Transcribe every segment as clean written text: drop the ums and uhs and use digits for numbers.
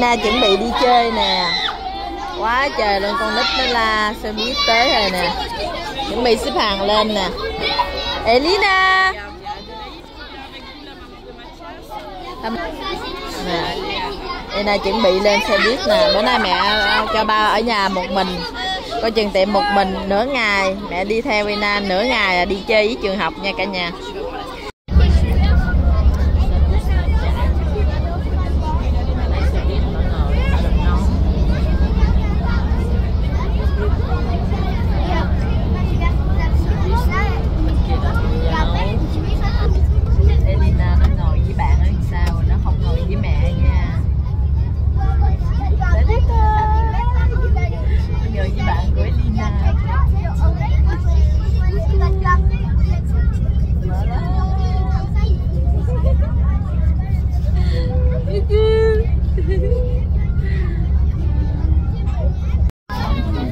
Lina chuẩn bị đi chơi nè. Quá trời luôn, con nít nó la xe buýt tới rồi nè. Chuẩn bị xếp hàng lên nè. Lina nè. Lina chuẩn bị lên xe buýt nè. Bữa nay mẹ cho ba ở nhà một mình, coi chừng tiệm một mình nửa ngày. Mẹ đi theo Lina nửa ngày là đi chơi với trường học nha cả nhà.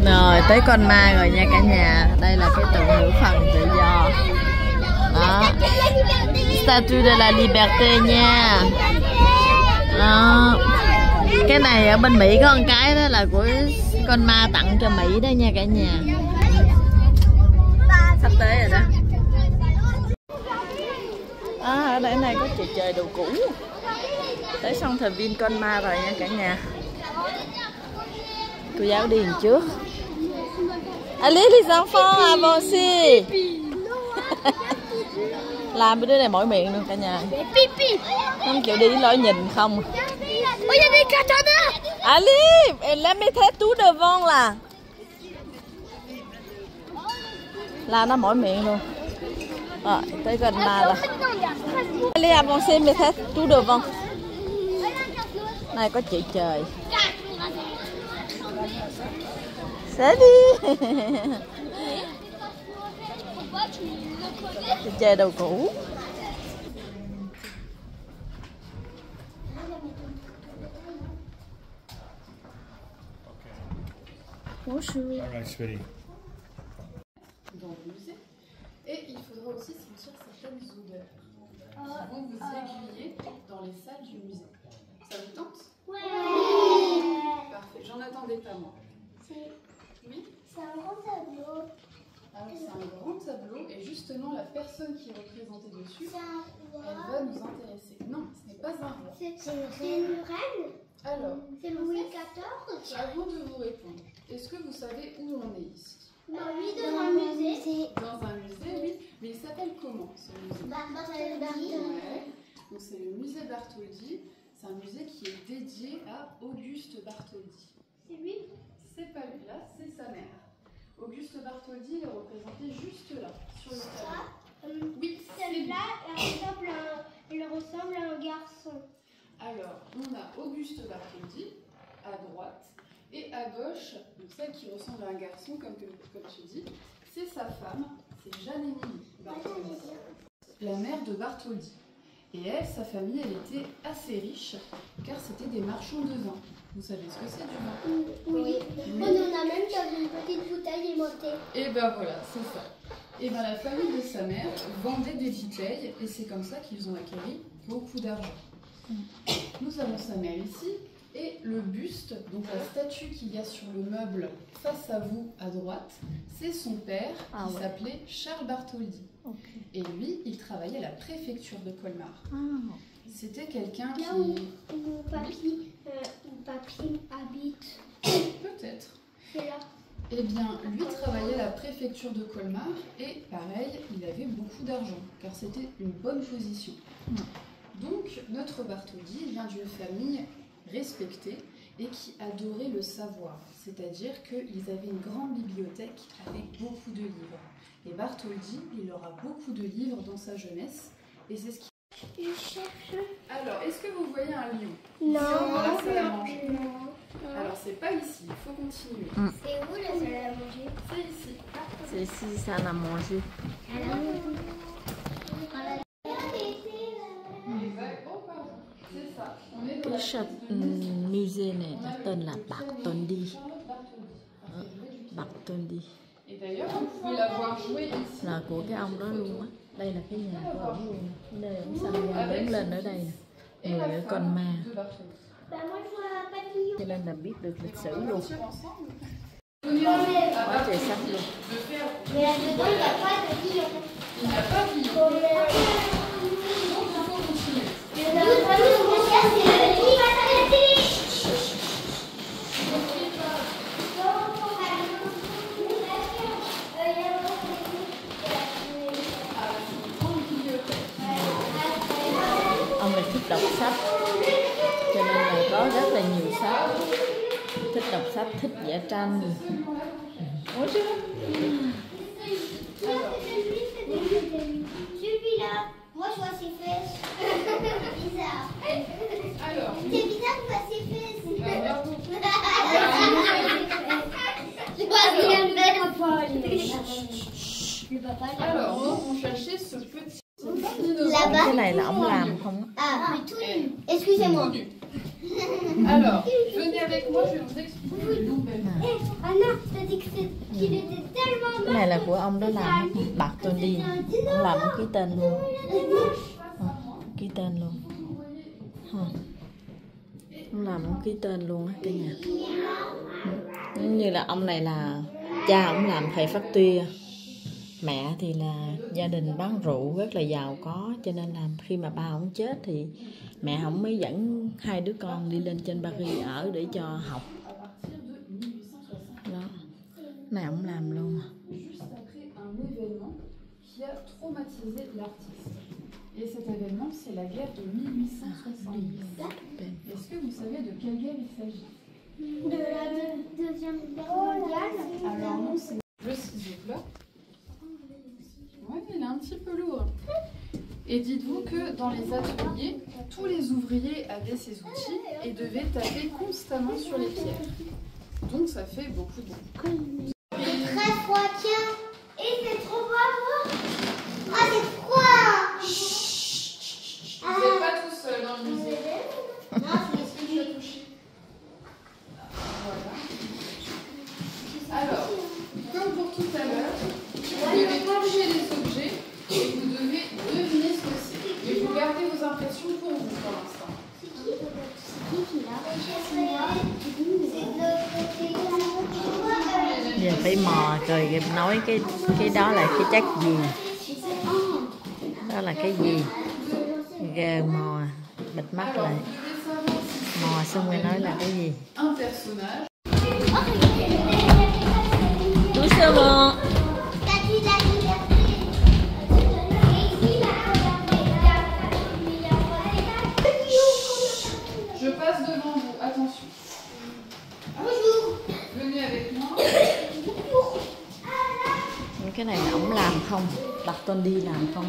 Rồi tới con ma rồi nha cả nhà. Đây là cái tượng nữ thần tự do đó, Statue de la Liberté nha. Đó. Cái này ở bên Mỹ có một cái đó là của con ma tặng cho Mỹ đó nha cả nhà. Sắp tới rồi đó. Ở đây này có trời đồ cũ. Tới sông Thờ Vin con ma rồi nha cả nhà. Cô giáo đi đằng trước. Allez les enfants, avancez. Làm cái đứa này mỏi miệng luôn cả nhà. Không chịu đi, lối nhìn không. Allez, la mettez tout devant là. Là nó mỏi miệng luôn. Rồi, tới gần ma rồi. Allez avancez, mettez tout devant. Này có chị trời. Sẽ đi. Chơi đồ cũ. Bonjour. All right, sweetie. Dans le musée. Et il faudra aussi sentir certaines odeurs qui vont vous aiguiller dans les salles du musée. Ça vous tente? Ouais. Parfait, j'en attendais pas moi. Oui? C'est un grand tableau. Alors c'est un grand tableau et justement la personne qui est représentée dessus, elle va nous intéresser. Non, ce n'est pas un roi. C'est une reine. Alors, C'est Louis XIV. avant de vous répondre, est-ce que vous savez où on est ici? Oui, dans un musée. Dans un musée, oui. Mais il s'appelle comment ce musée? Bartholdi. Ouais. Donc c'est le musée Bartholdi. C'est un musée qui est dédié à Auguste Bartholdi. C'est lui? C'est pas lui là, c'est sa mère. Auguste Bartholdi est représenté juste là, sur le tableau. Oui, Celle-là, elle ressemble à un garçon. Alors, on a Auguste Bartholdi à droite et à gauche, donc celle qui ressemble à un garçon, comme tu dis, c'est sa femme, c'est Jeanne-Émilie Bartholdi, la mère de Bartholdi. Et elle, sa famille, elle était assez riche, car c'était des marchands de vin. Vous savez ce que c'est du vin? Oui. On en a même dans une petite bouteille aimantée. Et ben voilà, c'est ça. Et ben la famille de sa mère vendait des bouteilles, et c'est comme ça qu'ils ont acquis beaucoup d'argent. Nous avons sa mère ici, et le buste, donc la statue qu'il y a sur le meuble face à vous à droite, c'est son père qui s'appelait Charles Bartholdi. Okay. Et lui, il travaillait à la préfecture de Colmar. C'était quelqu'un qui... Là où papy habite. Peut-être. C'est là. Eh bien, lui travaillait à la préfecture de Colmar et pareil, il avait beaucoup d'argent, car c'était une bonne position. Donc, notre Bartholdi vient d'une famille respectée et qui adorait le savoir, c'est-à-dire qu'ils avaient une grande bibliothèque avec beaucoup de livres. Et Bartholdi, il aura beaucoup de livres dans sa jeunesse, et c'est ce qui... Je cherche. Alors, est-ce que vous voyez un lion? Non. Dans la salle à manger. Non. Alors, c'est pas ici, il faut continuer. C'est où la salle à manger? C'est ici. C'est ici, ça a mangé. C'est ça. On est dans Cái musée này nó tên là Bartholdi. Bartholdi. Et d'ailleurs, vous pouvez la voir jouer ici. Là của cái ông đó luôn á. Đây là cái nhà của ông luôn. Đây ông xanh ra đứng lên ở đây nè. Người ở con ma. Bah moi je vois papillon. Cho nên là biết được lịch sử luôn. Donnez-moi Quá trời sách luôn. de faire. Mais là-dedans il n'y a pas de papillon. Il n'y a pas de papillon. Donc il faut continuer. Ông này thích đọc sách, cho nên là có rất là nhiều sách. Thích đọc sách, thích vẽ tranh. Ủa chứ? Celui-là, moi je vois ses fesses. Bizarre. Alors, C'est bizarre de voir ses fesses. bravo. Je vois le papa. Alors, on cherchait ce petit. Là-bas. Cái này là ông làm không? Ah, mais tout nu. Excusez-moi. Alors, venez avec moi, je vais vous expliquer. Anna, t'as dit qu'il était tellement Cái này là của ông đó làm bạc tôi đi. Ông làm ký tên luôn. Ký tên luôn. Ông làm ông ký tên luôn á cả nhà. Giống như là ông này là cha ông làm thầy Phát Tuya. Mẹ thì là gia đình bán rượu rất là giàu có, cho nên là khi mà ba ông chết thì mẹ ông mới dẫn hai đứa con đi lên trên Paris ở để cho học. Đó. Này ông làm luôn. Juste après un événement qui a traumatisé l'artiste. Et cet événement, c'est la guerre de 1870. Est-ce que vous savez de quelle guerre il s'agit? de la deuxième guerre mondiale. Alors non, c'est le ciseau plat. Ouais, il est un petit peu lourd. Et dites-vous que dans les ateliers, tous les ouvriers avaient ces outils et devaient taper constamment sur les pierres. Donc ça fait beaucoup de bruit. Très froid, tiens. Et c'est trop froid, moi. Ah, c'est froid. Vous n'êtes pas tout seul dans le musée. Non, Est-ce que tu as touché? Voilà. Alors, comme pour tout à l'heure, vous devez toucher les objets et vous devez deviner ce que c'est. Mais vous gardez vos impressions pour vous pour l'instant. C'est qui là? C'est de Giờ phải mò rồi nói cái đó là cái chất gì, đó là cái gì. Ghê mò, bịt mắt lại, mò xong rồi nói là cái gì. Un personnage. Doucement. Statue de la liberté. Je passe devant vous, attention. Bonjour. Venez avec moi. Cái này là ổng làm không? Bartholdi làm không?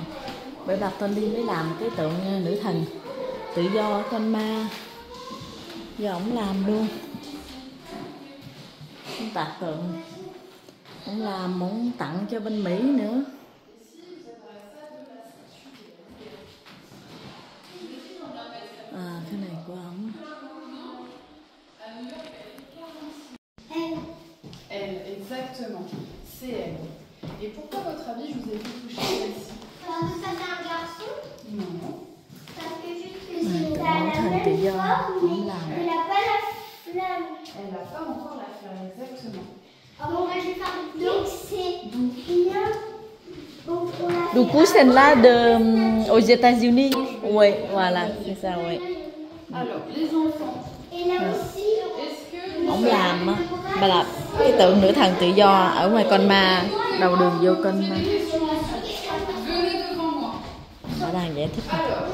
Bởi Bartholdi mới làm cái tượng nữ thần tự do con ma. Giờ ổng làm luôn. Ông tạc tượng. Ổng làm, ổng tặng cho bên Mỹ nữa. À, cái này của ổng. Elle, exactement. C'est elle. Et pourquoi, à votre avis, je vous ai fait toucher celle-ci? Parce que ça c'est un garçon. Non. Parce que juste que Ouais, c'est comment la ça, t'es même bien, forme, on mais l'a. elle n'a pas la flamme. Elle n'a pas encore la fleur, exactement. Bon, bah, je vais faire donc c'est bien. Donc on a Du coup, celle-là aux États-Unis. Oui, voilà, c'est ça, oui. Alors, les enfants, Et là aussi, est-ce que... Ông làm á, bà là cái tượng nữ thần tự do ở ngoài con ma, đầu đường vô con ma. Venez devant moi. Bà đang giải thích. Alors,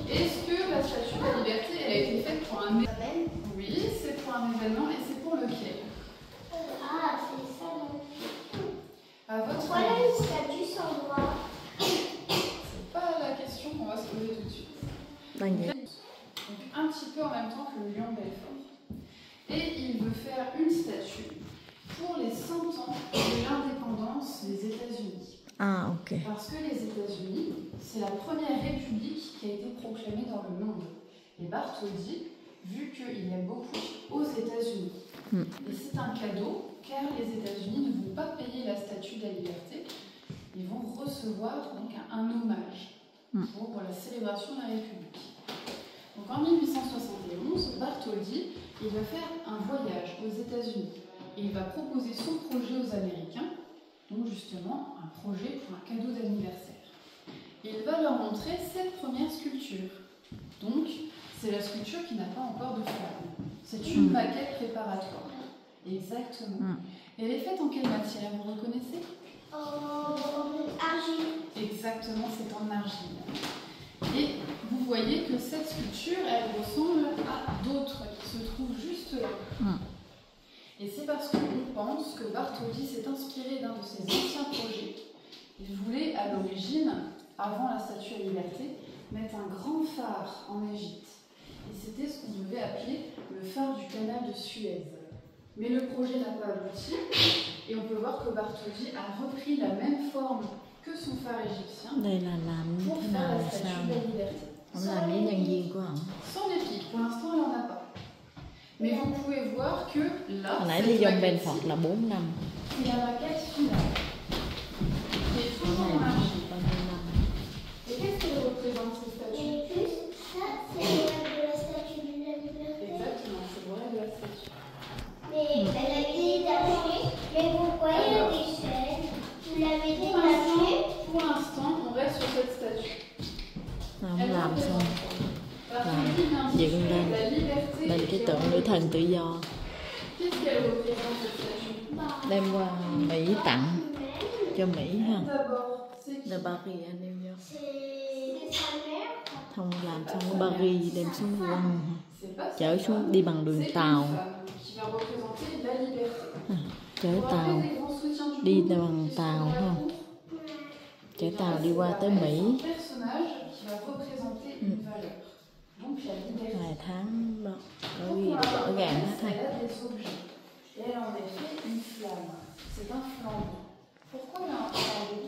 est-ce que la statue de la liberté, elle a été faite pour un événement? Oui, c'est pour un événement et c'est pour lequel? ah, c'est ça. À votre Voilà avis, une statue sans bras. c'est pas la question qu'on va se poser tout de suite. Đang giải. Donc un petit peu en même temps que le lion Belfort. Et il veut faire une statue pour les 100 ans de l'indépendance des États-Unis. Ah, ok. Parce que les États-Unis, c'est la première république qui a été proclamée dans le monde. Et Bartholdi, vu qu'il aime beaucoup aux États-Unis, et c'est un cadeau, car les États-Unis ne vont pas payer la statue de la liberté, ils vont recevoir donc un hommage pour la célébration de la République. Donc en 1871, Bartholdi, il va faire un voyage aux États-Unis et il va proposer son projet aux Américains, donc justement un projet pour un cadeau d'anniversaire. Et il va leur montrer cette première sculpture. Donc c'est la sculpture qui n'a pas encore de flamme. C'est une maquette préparatoire. Exactement. Elle est faite en quelle matière, vous reconnaissez? Argile. Exactement, c'est en argile. Et vous voyez que cette sculpture, elle ressemble à d'autres qui se trouvent juste là. Et c'est parce qu'on pense que Bartholdi s'est inspiré d'un de ses anciens projets. Il voulait, à l'origine, avant la Statue à la Liberté, mettre un grand phare en Égypte. Et c'était ce qu'on devait appeler le phare du canal de Suez. Mais le projet n'a pas abouti. Et on peut voir que Bartholdi a repris la même forme que son phare égyptien pour faire la Statue de la Liberté. Sans les pics, pour l'instant elle n'en a pas. Mais vous pouvez voir que là, c'est la maquette finale. Qui est toujours en argile. Et qu'est-ce qu'elle représente cette statue? Et plus, ça c'est de la Statue de la Liberté. Exactement, c'est vrai de la statue. Mais elle a été détachée. Mais vous voyez des chaînes. Vous l'avez détachée. Pour l'instant, on reste sur cette statue. Elle représente dựng lên lên cái tượng nữ thần tự do, Qu'est-ce qu'elle représente cette statue? đem qua Mỹ tặng cho Mỹ ha. D'abord, c'est qui? De Paris à New York. C'est sa mère. Không làm xong ở Paris đem xuống quăng, C'est pas chở xuống đi bằng đường c'est tàu, une femme qui va représenter la liberté. chở tàu đi bằng tàu không, chở tàu đi qua tới Mỹ. Personnage qui va représenter une valeur. Donc la liberté. Ngày tháng đó có ghi rõ ràng hết ha. Elle a des objets. Et elle en est fait une flamme. C'est un flambeau. Pourquoi il y a un flambeau?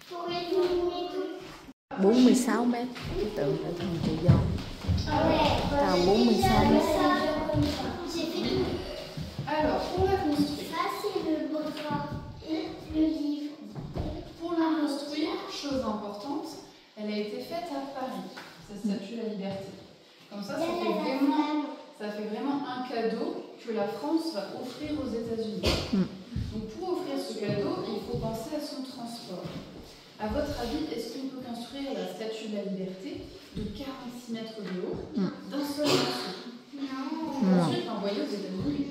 Pour illuminer tout. 46 mét, cái tượng nữ thần tự do. Cao 46 mét. J'ai fait tout. Alors, pour la construire. Ça c'est le bras et le livre. Pour la construire, chose importante, elle a été faite à Paris, cette statue de la liberté. Comme ça fait vraiment un cadeau que la France va offrir aux États-Unis. Donc pour offrir ce cadeau, il faut penser à son transport. À votre avis, est-ce qu'on peut construire la statue de la liberté de 46 mètres de haut d'un seul morceau? Non. Ensuite, l'envoyer aux États-Unis.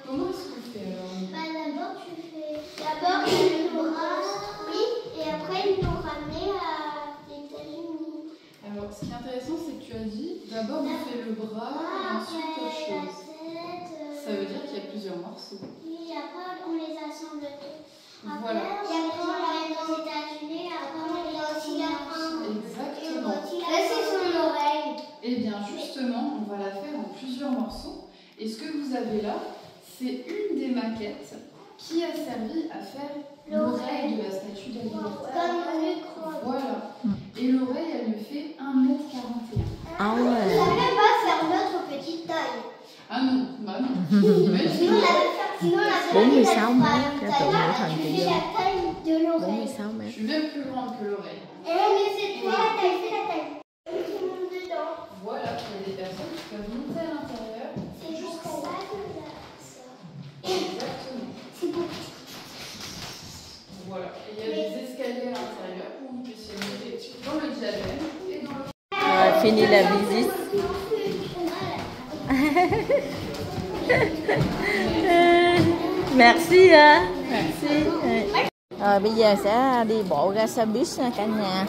Comment est-ce qu'on fait alors? D'abord tu fais. D'abord ils l'ont construit et après ils l'ont ramené à l'États-Unis. Alors, ce qui est intéressant, c'est que tu as dit d'abord on fait le bras et ensuite autre chose. Ça veut dire qu'il y a plusieurs morceaux. Oui, après on les assemble tous. Voilà. Et après on l'amène aux États-Unis, après on les a aussi la fin. Exactement. Là c'est son oreille. Et bien justement, on va la faire en plusieurs morceaux. Et ce que vous avez là, c'est une des maquettes qui a servi à faire l'oreille de la statue de la liberté. Comme le micro. Voilà. Et l'oreille, elle lui fait 1,41 m. Ah On ouais. savait pas faire notre petite taille. Ah non, bah non. Sinon, on avait 46 mét, cái tượng nữ thần tự fait do. la taille de l'oreille. 46 Je mét. suis même plus grande que l'oreille. Et là, mais c'est toi la taille, c'est la taille. Tout le monde dedans. Voilà, il y a des personnes qui peuvent monter à l'intérieur. C'est juste ça que ça. Exactement. C'est beau. Voilà. Et il y a des escaliers à l'intérieur pour que vous puissiez monter dans le diadème et dans le... Fini la visite. Merci ha. Merci. Rồi bây giờ sẽ đi bộ ra xe buýt nha cả nhà.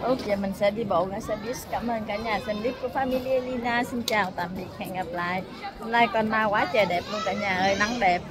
Ok, mình sẽ đi bộ ra xe buýt. Cảm ơn cả nhà xem clip của Family Lina. Xin chào tạm biệt, hẹn gặp lại. Hôm nay con ma quá trời đẹp luôn cả nhà ơi, nắng đẹp.